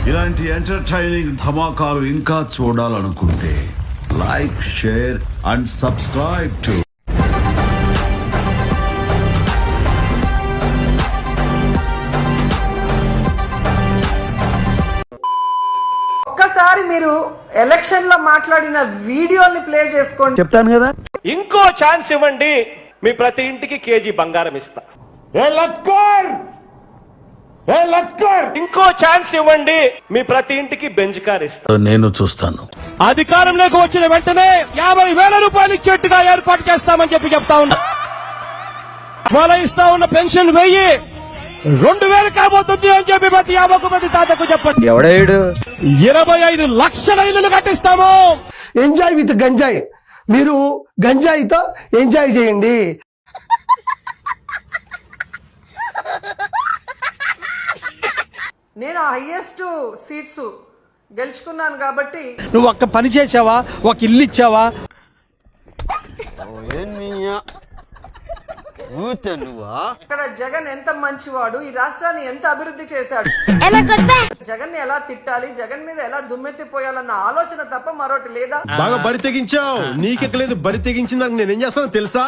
ఇలాంటి ఎంటర్టైనింగ్ ధమాకాలు ఇంకా చూడాలనుకుంటే like, share and subscribe to ఒక్కసారి మీరు ఎలక్షన్ లో మాట్లాడిన వీడియోని ప్లే చేసుకోండి. చెప్తాను కదా. ఇంకో ఛాన్స్ ఇవ్వండి, మీ ప్రతి ఇంటికి కేజీ బంగారం ఇస్తా. ఇంకో ఛాన్స్ ఇవ్వండి, మీ ప్రతి ఇంటికి బెంజ్ కార్ ఇస్తా. నేను చూస్తాను. అధికారంలోకి వచ్చిన వెంటనే 50,000 రూపాయలు ఇచ్చేట్టుగా ఏర్పాటు చేస్తామని చెప్తా ఉన్నా. వాళ్ళ ఇస్తా ఉన్న పెన్షన్ 1,000 కాబోతుంది అని చెప్పి ప్రతి 50 మంది తాతకు చెప్పండి. ఎవడాడు? 25 లక్షల ఇల్లులు కట్టిస్తాము. ఎంజాయ్ విత్ గంజాయి. మీరు గంజాయితో ఎంజాయ్ చేయండి. నేను హైయెస్ట్ సీట్స్ గెలుచుకున్నాను కాబట్టి నువ్వు ఒక్క పని చేసావా, ఒక ఇల్లు ఇచ్చావా? ఇక్కడ జగన్ ఎంత మంచివాడు, ఈ రాష్ట్రాన్ని ఎంత అభివృద్ధి చేశాడు, జగన్ ని ఎలా తిట్టాలి, జగన్ మీద ఎలా దుమ్మెత్తిపోయాలన్న ఆలోచన తప్ప మరొకటి లేదా? బాగా బరి తెగించావు. నీకెక్కలేదు, బరి తెగించిందాక నేనేం చేస్తానో తెలుసా?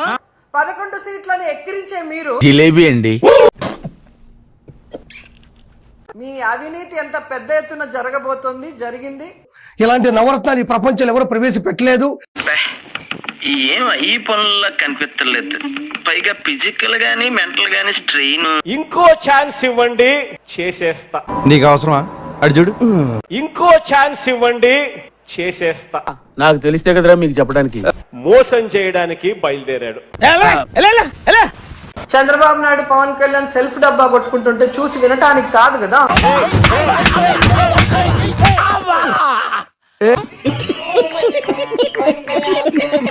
11 సీట్లను ఎక్కిరించే మీరు జిలేబీ అండి. మీ అవినీతి ఎంత పెద్ద ఎత్తున జరిగింది. ఇలాంటి నవరత్నాలు ఈ ప్రపంచంలో ఎవరు ప్రవేశపెట్టలేదు. ఈ పనుల్లో కనిపించలేదు. పైగా ఫిజికల్ గానీ మెంటల్ గానీ స్ట్రెయిన్. ఇంకో ఛాన్స్ ఇవ్వండి, చేసేస్తా. నీకు అవసరమా? అడు చూడు. ఇంకో ఛాన్స్ ఇవ్వండి, చేసేస్తా. నాకు తెలిస్తే కదరా మీకు చెప్పడానికి. మోసం చేయడానికి బయలుదేరాడు. చంద్రబాబు నాయుడు, పవన్ కళ్యాణ్ సెల్ఫ్ డబ్బా కొట్టుకుంటుంటే చూసి వినటానికి కాదు కదా.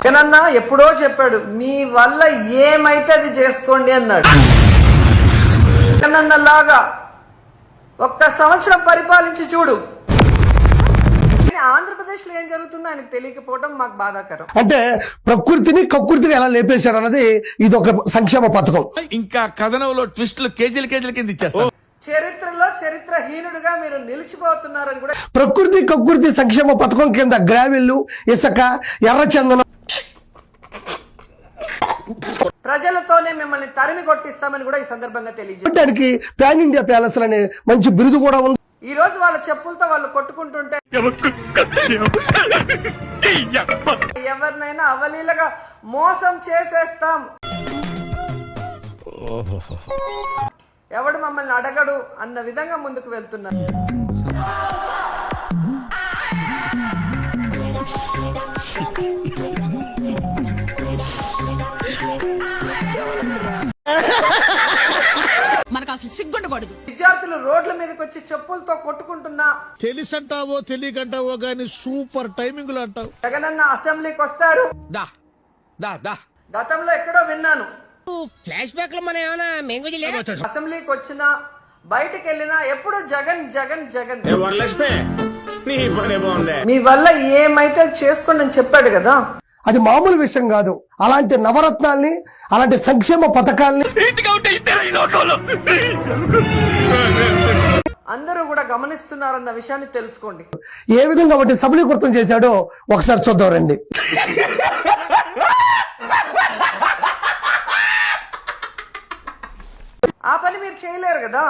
జగనన్న ఎప్పుడో చెప్పాడు, మీ వల్ల ఏమైతే అది చేసుకోండి అన్నాడు. జగనన్న లాగా 1 సంవత్సరం పరిపాలించి చూడు. ఆంధ్రప్రదేశ్ లో ఏం జరుగుతుందో ఆయనకు తెలియకపోవడం మాకు బాధాకరం. అంటే ప్రకృతిని కకృతిని ఎలా లేపేశాడు అన్నది ఇది ఒక సంక్షేమ పథకం. ఇంకా కథనంలో ట్విస్టులు కేజీల కింద ఇచ్చేస్తాను. చరిత్రలో చరిత్రహీనుడుగా మీరు నిలిచిపోతున్నారని కూడా. ప్రకృతి కకృతి సంక్షేమ పథకం కింద గ్రావెల్, ఇసుక, ఎర్రచందనం ప్రజలతోనే మిమ్మల్ని తరిమి కొట్టిస్తామని కూడా ఈ సందర్భంగా తెలియజేయడానికి పాన్ ఇండియా ప్యాలెస్ అనే మంచి బిరుదు కూడా ఉంది. ఈ రోజు వాళ్ళ చెప్పులతో వాళ్ళు కొట్టుకుంటుంటే ఎవరినైనా అవలీలగా మోసం చేసేస్తాం, ఎవడు మమ్మల్ని అడగడు అన్న విధంగా ముందుకు వెళ్తున్నారు. మనకు అసలు సిగ్గుండకూడదు. విద్యార్థులు రోడ్ల మీదకి వచ్చి చెప్పులతో కొట్టుకుంటున్నా, తెలిసంటావో తెలియకంటావో గాని సూపర్ టైమింగ్ లో అంటావు. జగనన్న అసెంబ్లీకి వస్తారు. గతంలో ఎక్కడో విన్నాను, ఫ్లాష్ బ్యాక్ లో మనం ఏమైనా అసెంబ్లీకి వచ్చినా బయటికి వెళ్ళినా ఎప్పుడు జగన్ జగన్ జగన్. మీ వల్ల ఏమైతే చేసుకోండి అని చెప్పాడు కదా. అది మామూలు విషయం కాదు. అలాంటి నవరత్నాల్ని, అలాంటి సంక్షేమ పథకాల్ని అందరూ కూడా గమనిస్తున్నారన్న విషయాన్ని తెలుసుకోండి. ఏ విధంగా వాటిని సబలీకృతం చేశాడో ఒకసారి చూద్దాం రండి. ఆ పని మీరు చేయలేరు కదా.